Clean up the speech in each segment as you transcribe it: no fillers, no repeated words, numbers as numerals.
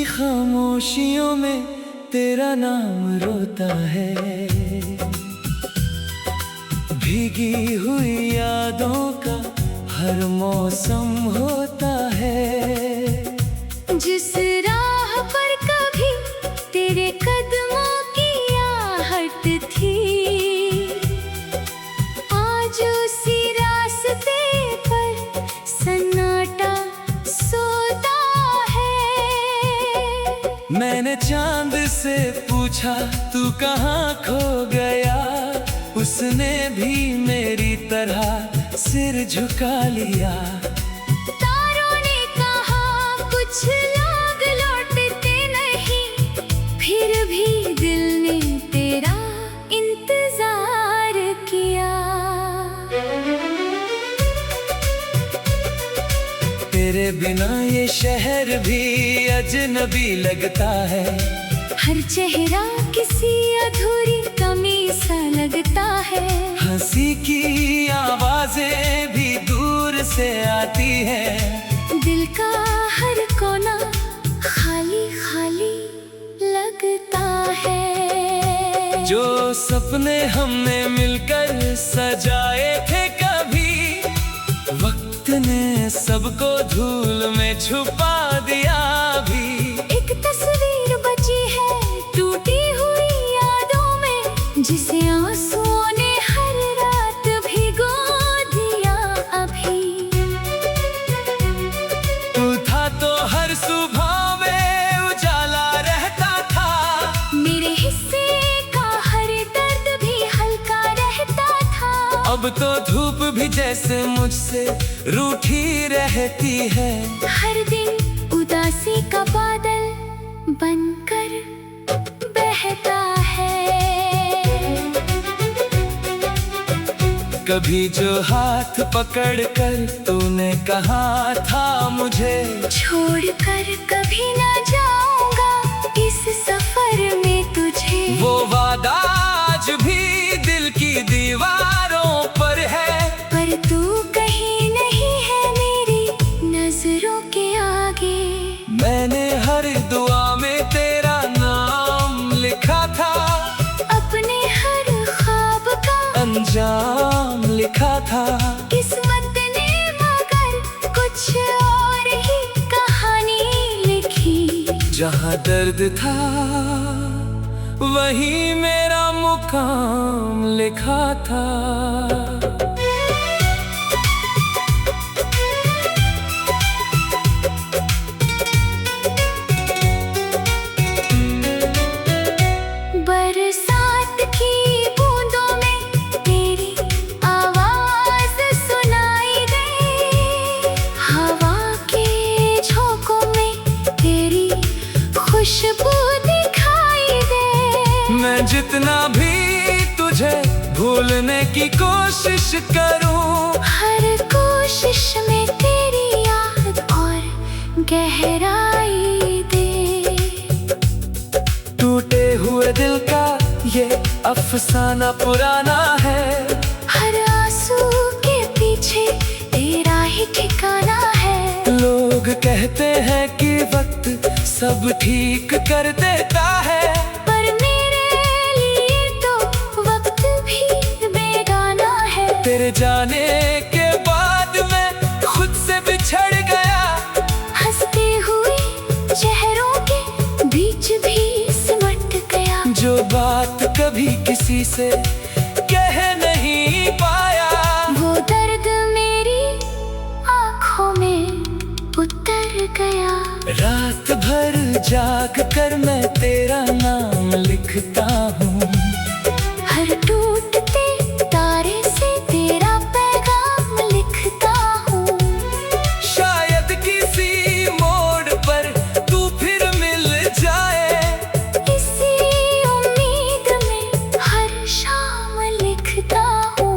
खामोशियों में तेरा नाम रोता है। भीगी हुई यादों का हर मौसम होता है। जिस राह पर कभी तेरे कदमों की आहट थी, आज उसी रास्ते पर सन्नाटा सोता है। मैंने चांद से पूछा तू कहाँ खो गया, उसने भी मेरी तरह सिर झुका लिया। तारों ने कहा कुछ लोग लौटते नहीं, फिर भी दिल ने तेरा इंतजार किया। तेरे बिना ये शहर भी अजनबी लगता है। हर चेहरा किसी अधूरी कमी सा लगता है। हंसी की आवाजें भी दूर से आती है। दिल का हर कोना खाली खाली लगता है। जो सपने हमने मिलकर सजाए थे कभी, वक्त ने सबको धूल में छुपा दिया भी। एक तस्वीर बची है टूटी हुई यादों में, जिसे आंसुओं ने हर रात भिगो दिया अभी। तू था तो हर सुबह में उजाला रहता था। मेरे हिस्से का हर दर्द भी हल्का रहता था। अब तो धूप भी जैसे मुझसे रूठी रहती है। हर दिन उदासी का बादल बनकर बहता है। कभी जो हाथ पकड़कर तूने कहा था मुझे, छोड़कर कभी ना जाऊंगा इस सफर में तुझे। वो वादा आज भी दिल की दीवारों पर है। पर तू कहीं नहीं है मेरी नजरों के आगे। मैंने हर दुआ में तेरा नाम लिखा था। अपने हर ख्वाब का अंजाम लिखा था। किस्मत ने मगर कुछ और ही कहानी लिखी। जहाँ दर्द था वहीं मेरा मुकाम लिखा था। बरसात की बूंदों में तेरी आवाज सुनाई दे। हवा के झोंकों में तेरी खुशबू दिखाई दे। मैं जितना भी तुझे भूलने की कोशिश करूं, हर कोशिश में तेरी याद और गहराई दे। टूटे हुए दिल का ये अफसाना पुराना है। हर आंसू के पीछे तेरा ही ठिकाना है। लोग कहते हैं कि वक्त सब ठीक कर देता है, पर मेरे लिए तो वक्त भी बेगाना है। तेरे जाने के बाद मैं खुद से बिछड़ गया। हंसते हुए चेहरों के बीच भी सिमट गया। जो बात कभी किसी से कह नहीं पाया, वो दर्द मेरी आँखों में उतर गया। रात भर जाग कर मैं तेरा नाम लिखता हूँ। हर टूटते तारे से तेरा पैगाम लिखता हूँ। शायद किसी मोड़ पर तू फिर मिल जाए। इसी उम्मीद में हर शाम लिखता हूँ।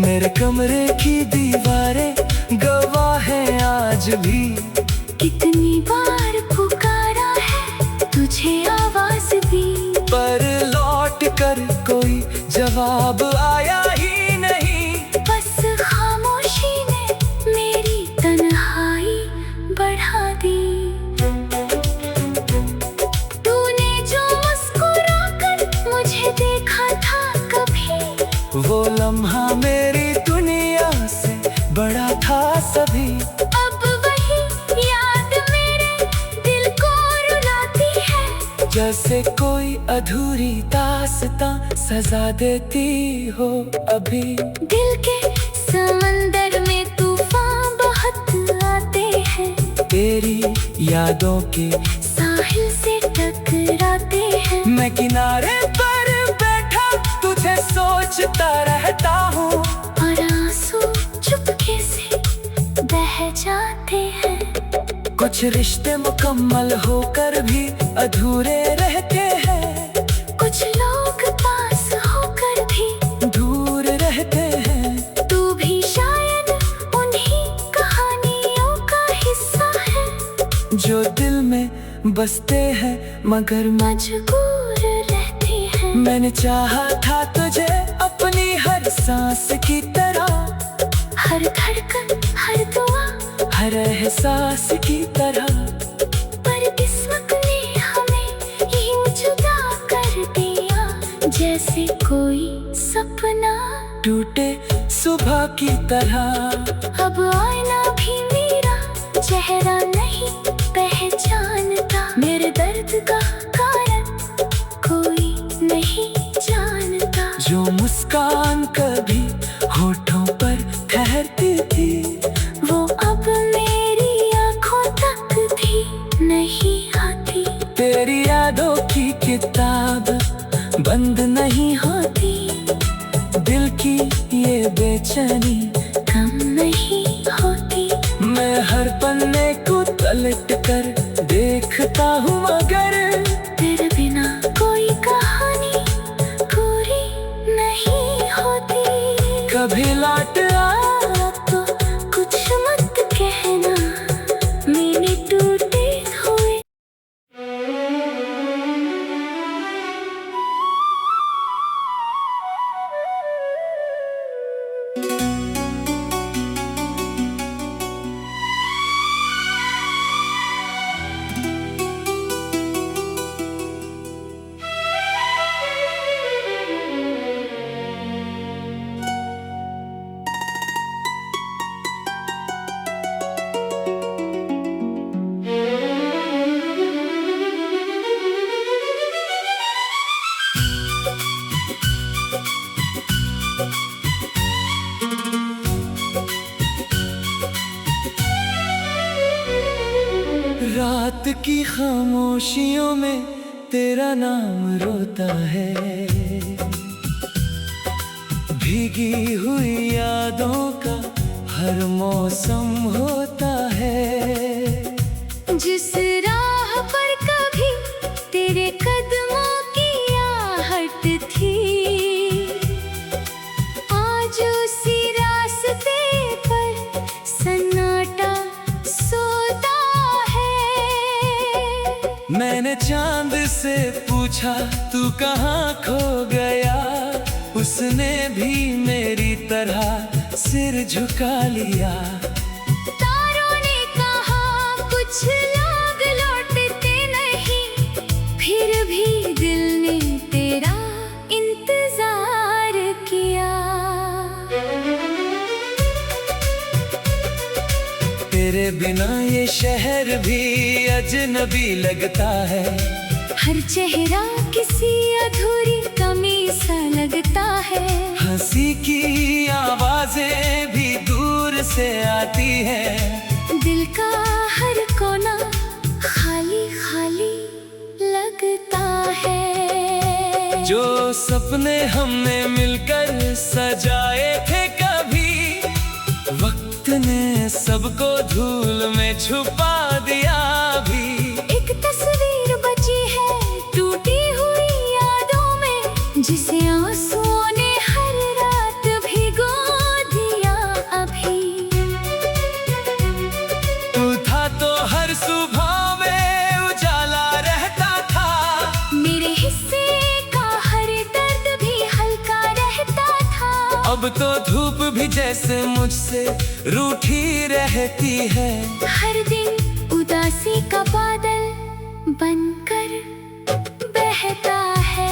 मेरे कमरे की दीवारें गवाह हैं आज भी। कितनी बार पुकारा है तुझे आवाज दी, पर लौट कर कोई जवाब आया ही नहीं। बस खामोशी ने मेरी तन्हाई बढ़ा दी। वो लम्हा मेरी दुनिया से बड़ा था सभी। अब वही याद मेरे दिल को रुलाती है, जैसे कोई अधूरी दास्तां सजा देती हो अभी। दिल के समंदर में तूफान बहुत आते हैं, तेरी यादों के साहिल से टकराते हैं। मैं किनारे पर बैठा तुझे सोचता रहता हूँ, और आंसू चुपके से बह जाते हैं। कुछ रिश्ते मुकम्मल होकर भी अधूरे रहते हैं, कुछ लोग पास होकर भी दूर रहते हैं। तू भी शायद उन्हीं कहानियों का हिस्सा है, जो दिल में बसते हैं मगर मजबूर रहती है। मैंने चाहा था तुझे अपनी हर सांस की तरह, हर धड़कन हर दुआ, हर एहसास की तरह। पर किस्मत ने हमें यूं जुदा कर दिया, जैसे कोई सपना टूटे सुबह की तरह। अब आईना भी मेरा चेहरा नहीं पहचानता, मेरे दर्द का कारण कोई नहीं जानता। जो मुस्कान कभी होठों पर ठहरती थी, वो अब मेरी आंखों तक भी नहीं आती। तेरी यादों की किताब बंद नहीं होती, दिल की ये बेचैनी कम नहीं होती। मैं हर पन्ने को पलट कर देखता हूँ मगर तेरे बिना कोई कहानी पूरी नहीं होती। कभी लौट आ तो कुछ मत कहना, मैंने टूटे हुए रात की खामोशियों में तेरा नाम रोता है, भीगी हुई यादों का हर मौसम होता है। जिस राह पर कभी तेरे कदमों की आहट थी, आज उसी रास्ते पर सन्नाटा सोता है। मैंने चांद से पूछा तू कहाँ खो गया, उसने भी मेरी तरह सिर झुका लिया। तारों ने कहा कुछ लोग लौटते नहीं, फिर भी दिल ने तेरा इंतजार किया। तेरे बिना ये शहर भी अजनबी लगता है, हर चेहरा किसी अधूरी कमी सा लगता है। हंसी की आवाजें भी दूर से आती है, दिल का हर कोना खाली खाली लगता है। जो सपने हमने मिलकर सजाए थे कभी, वक्त ने सबको धूल में छुपा दिया भी। एक तस्वीर बची है टूटी हुई यादों में, जिसे आंसुओं ने हर रात भिगो दिया अभी। तू था तो हर सुबह में उजाला रहता था, मेरे हिस्से का हर दर्द भी हल्का रहता था। अब तो धूप भी जैसे मुझसे रूठी रहती है। हर दिन उदासी का बादल बनकर बहता है।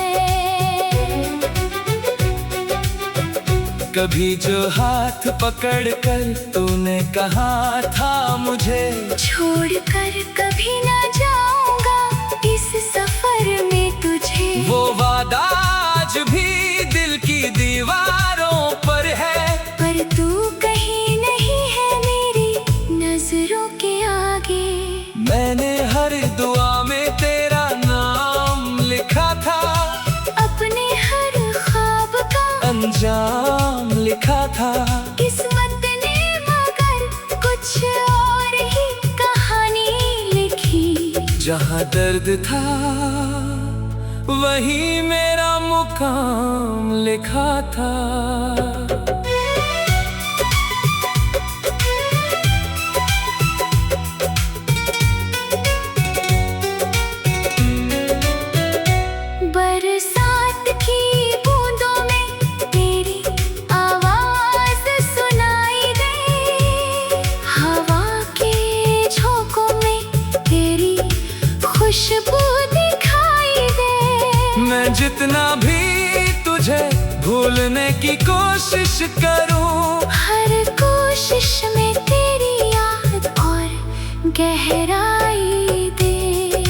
कभी जो हाथ पकड़ कर तूने कहा था मुझे, छोड़ कर कभी ना जाऊंगा इस सफर में तुझे। वो वादा आज भी दिल की दीवारों पर है, पर तू कहीं नहीं है मेरी नजरों के आगे। मैंने हर दुआ में तेरा नाम लिखा था, अपने हर ख्वाब का अंजाम लिखा था। किस्मत ने मगर कुछ और ही कहानी लिखी। जहाँ दर्द था वही मेरा मुकाम लिखा था। बरसात की बूंदों में तेरी आवाज सुनाई दे, हवा के झोंकों में तेरी खुशबू दिखाई दे। मैं जितना भी तुझे भूलने की कोशिश करूं, हर कोशिश में तेरी याद और गहराई दे।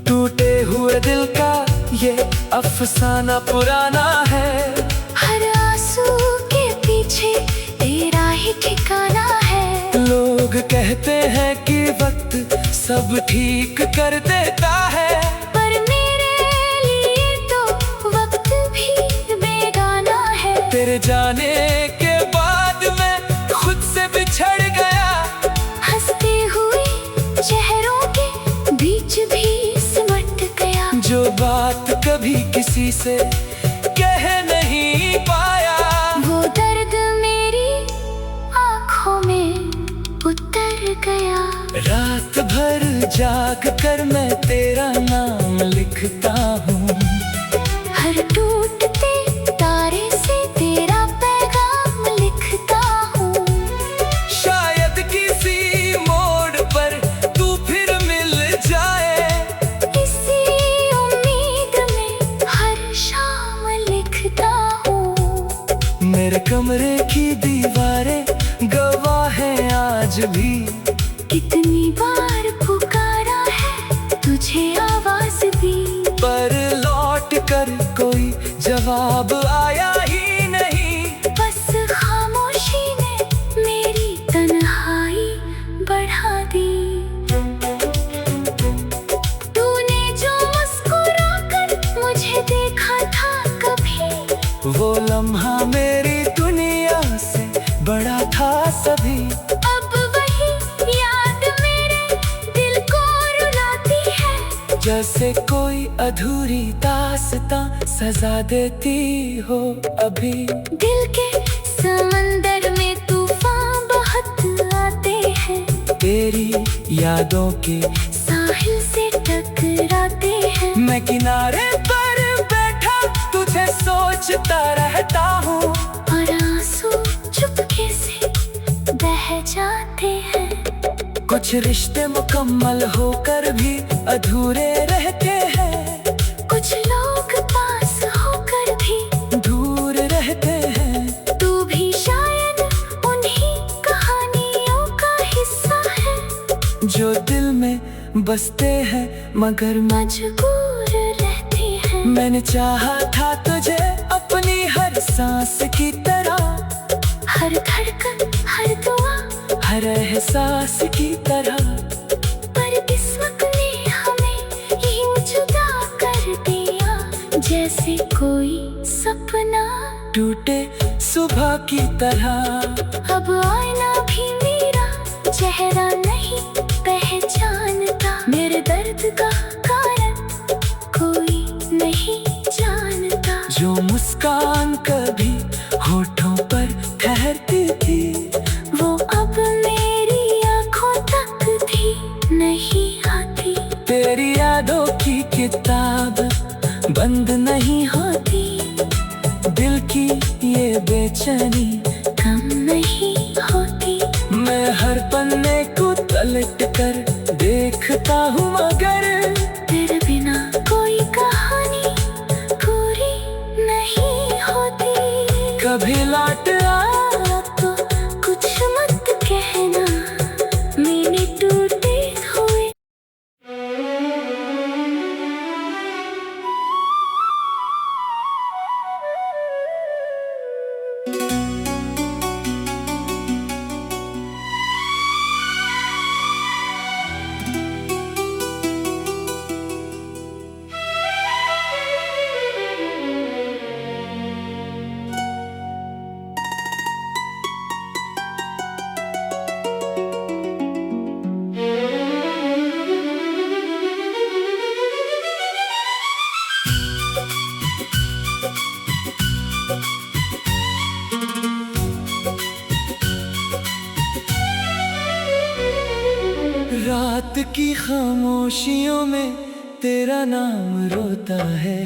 टूटे हुए दिल का ये अफसाना पुराना है, हर आंसू के पीछे तेरा ही ठिकाना है। लोग कहते हैं कि वक्त सब ठीक कर देता है, पर मेरे लिए तो वक्त भी बेगाना है। तेरे जाने के बाद मैं खुद से बिछड़ गया, हंसते हुए चेहरों के बीच भी सिमट गया। जो बात कभी किसी से कह नहीं पाया, वो दर्द मेरी आँखों में उतर गया। रात भर जाग कर मैं तेरा नाम लिखता हूँ, हर टूटते तारे से तेरा पैगाम लिखता हूँ। शायद किसी मोड़ पर तू फिर मिल जाए, इसी उम्मीद में हर शाम लिखता हूँ। मेरे कमरे की दीवारें गवाह हैं आज भी, कितनी बार पुकारा है तुझे आवाज दी, पर लौट कर कोई जवाब आया ही नहीं। बस खामोशी ने मेरी तन्हाई बढ़ा दी। तूने जो मुस्कुरा कर मुझे देखा था कभी, वो लम्हा मेरी दुनिया से बड़ा था सभी। अब वही याद मेरे दिल को रुलाती है। जैसे कोई अधूरी दास्तां सजा देती हो अभी। दिल के समंदर में तूफान बहुत आते हैं, तेरी यादों के साहिल से टकराते हैं। मैं किनारे पर बैठा तुझे सोचता रहता हूँ, और आंसू चुपके से बह जाते हैं। कुछ रिश्ते मुकम्मल होकर भी अधूरे रहते हैं, कुछ लोग पास होकर भी दूर रहते हैं। तू भी शायद उन्हीं कहानियों का हिस्सा है, जो दिल में बसते हैं मगर मजबूर रहते हैं। मैंने चाहा था तुझे अपनी हर सांस की तरह, हर धड़कन हर दुआ हर एहसास की तरह। पर किस्मत ने हमें यूं जुदा कर दिया, जैसे कोई सपना टूटे सुबह की तरह। अब आईना भी मेरा चेहरा नहीं पहचानता, मेरे दर्द का कारण कोई नहीं जानता। जो मुस्कान कभी होठों पर ठहरती थी, वो अब मेरी आंखों तक भी नहीं आती। तेरी यादों की किताब बंद नहीं होती, दिल की ये बेचैनी कम नहीं होती। मैं हर पन्ने को पलट कर देखता हूँ मगर तेरे बिना कोई कहानी पूरी नहीं होती। खामोशियों में तेरा नाम रोता है।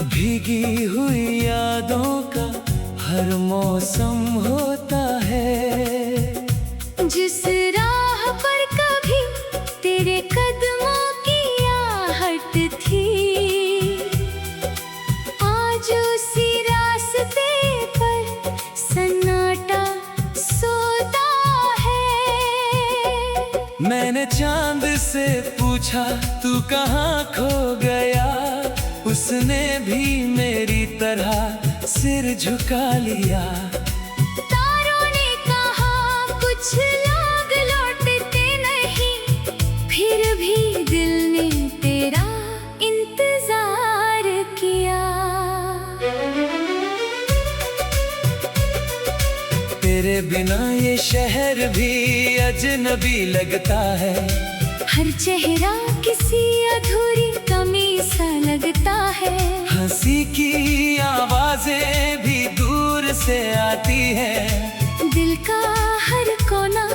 भीगी हुई यादों का हर मौसम होता है। जिस राह पर कभी तेरे कदमों की आहट थी, आज उसी रास्ते पर सन्नाटा सोता है। मैंने चांद से पूछा तू कहाँ खो गया, उसने भी मेरी तरह सिर झुका लिया। तारों ने कहा कुछ लोग लौटते नहीं, फिर भी दिल ने तेरा इंतजार किया। तेरे बिना ये शहर भी अजनबी लगता है। हर चेहरा किसी अधूरी कमी सा लगता है। हंसी की आवाजें भी दूर से आती है। दिल का हर कोना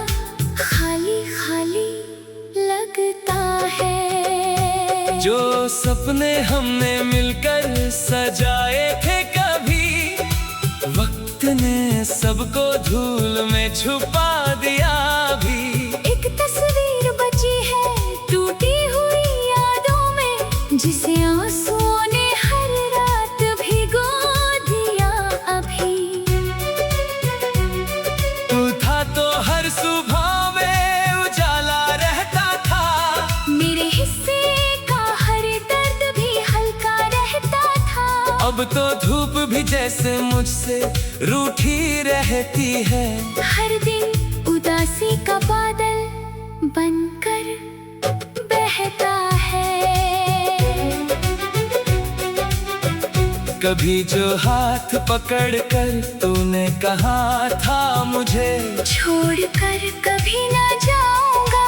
खाली खाली लगता है। जो सपने हमने मिलकर सजाए थे कभी, वक्त ने सबको धूल में छुपा दिया भी। एक तस्वीर बची है टूटी हुई यादों में, जिसे आंसुओं ने हर रात भिगो दिया अभी। तू था तो हर सुबह में उजाला रहता था, मेरे हिस्से का हर दर्द भी हल्का रहता था। अब तो धूप भी जैसे मुझसे रूठी रहती है। हर दिन उदासी का बादल बनकर बहता है। कभी जो हाथ पकड़कर तूने कहा था मुझे, छोड़कर कभी ना जाऊंगा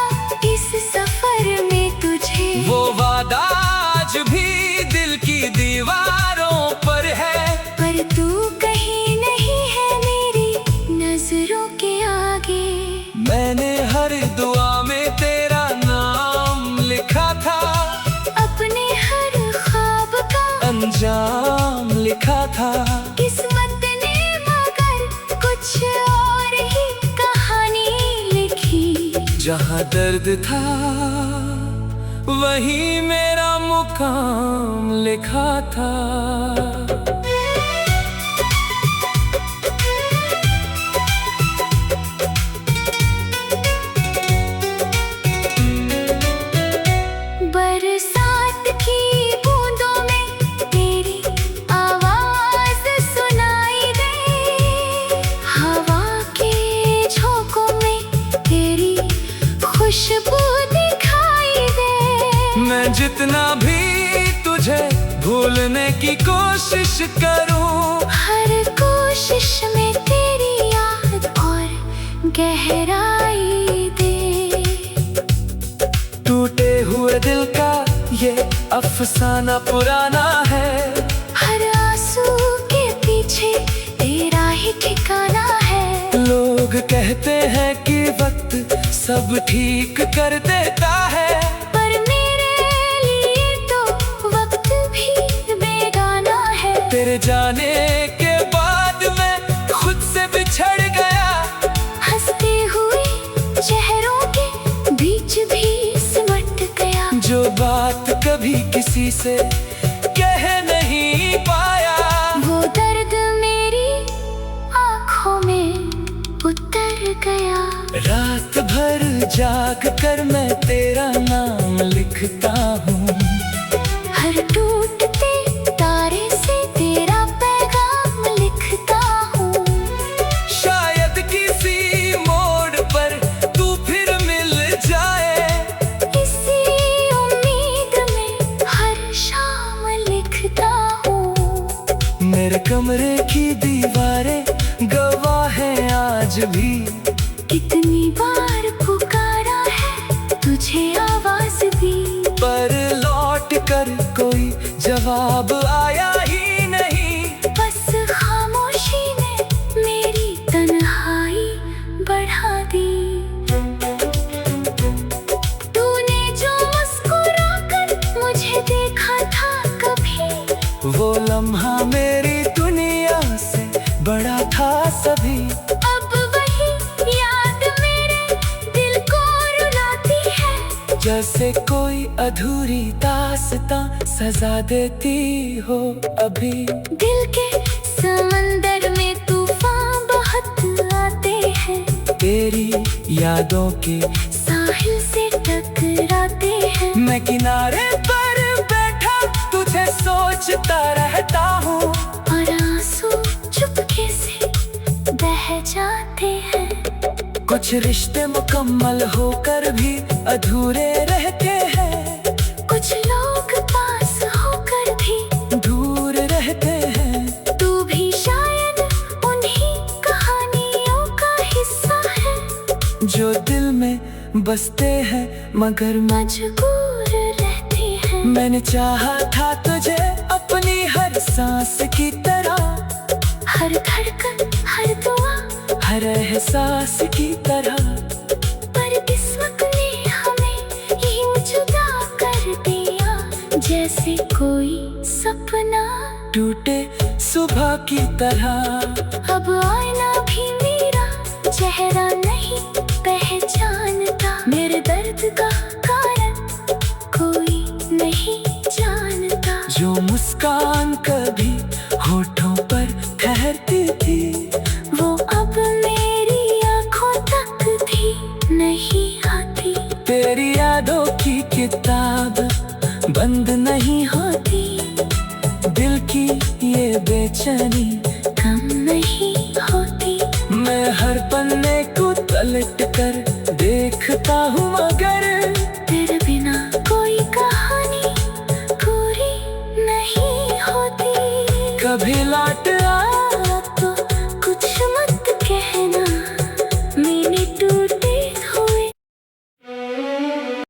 इस सफर में तुझे। वो वादा आज भी दिल की दीवारों पर है। पर तू कहीं नहीं है मेरी नजरों के आगे। मैंने हर दुआ में तेरा नाम लिखा था, अपने हर ख्वाब का अंजाम लिखा था। किस्मत ने मगर कुछ और ही कहानी लिखी। जहाँ दर्द था वही मेरा मुकाम लिखा था। बरसात की बूंदों में तेरी आवाज सुनाई दे, हवा के झोंकों में तेरी खुशबू दिखाई दे। मैं जितना भी तुझे भूलने की कोशिश करूं, हर कोशिश में तेरी याद और गहराई दे। टूटे हुए दिल का ये अफसाना पुराना है। हर आंसू के पीछे तेरा ही ठिकाना है। लोग कहते हैं कि वक्त सब ठीक कर देता है, पर मेरे लिए तो वक्त भी बेगाना है। तेरे जाने के बाद मैं खुद से बिछड़ गया। हंसते हुए चेहरों के बीच भी सिमट गया। जो बात कभी किसी से कह नहीं पाया, वो दर्द मेरी आँखों में उतर गया। रात भर जाग कर मैं तेरा नाम लिखता हूँ। हर टूटते तारे से तेरा पैगाम लिखता हूँ। शायद किसी मोड़ पर तू फिर मिल जाए, इसी उम्मीद में हर शाम लिखता हूँ। मेरे कमरे की दीवारें गवाह हैं आज भी। कितनी बार पुकारा है तुझे आवाज दी, पर लौट कर कोई जवाब आया ही नहीं। बस खामोशी ने मेरी तन्हाई बढ़ा दी। जैसे कोई अधूरी दास्तां सजा देती हो अभी। दिल के समंदर में तूफान बहुत आते हैं, तेरी यादों के साहिल से टकराते हैं। मैं किनारे पर बैठा तुझे सोचता रहता हूँ, और आंसू चुपके से बह जाते हैं। कुछ रिश्ते मुकम्मल होकर भी अधूरे रहते हैं, कुछ लोग पास होकर भी दूर रहते हैं। तू भी शायद उन्हीं कहानियों का हिस्सा है, जो दिल में बसते हैं मगर मजबूर रहते हैं। मैंने चाहा था तुझे अपनी हर सांस की तरह, हर धड़कन हर दुआ हर एहसास की तरह। पर किस्मत ने हमें यूं जुदा कर दिया, जैसे कोई सपना टूटे सुबह की तरह। अब आईना भी मेरा चेहरा नहीं पहचानता, मेरे दर्द का कारण कोई नहीं जानता। जो मुस्कान कभी होठों पर ठहरती थी, वो अब मेरी आंखों तक भी नहीं आती। तेरी यादों की किताब बंद नहीं होती, दिल की ये बेचैनी कम नहीं होती। मैं हर पन्ने को पलट कर देखता हूँ मगर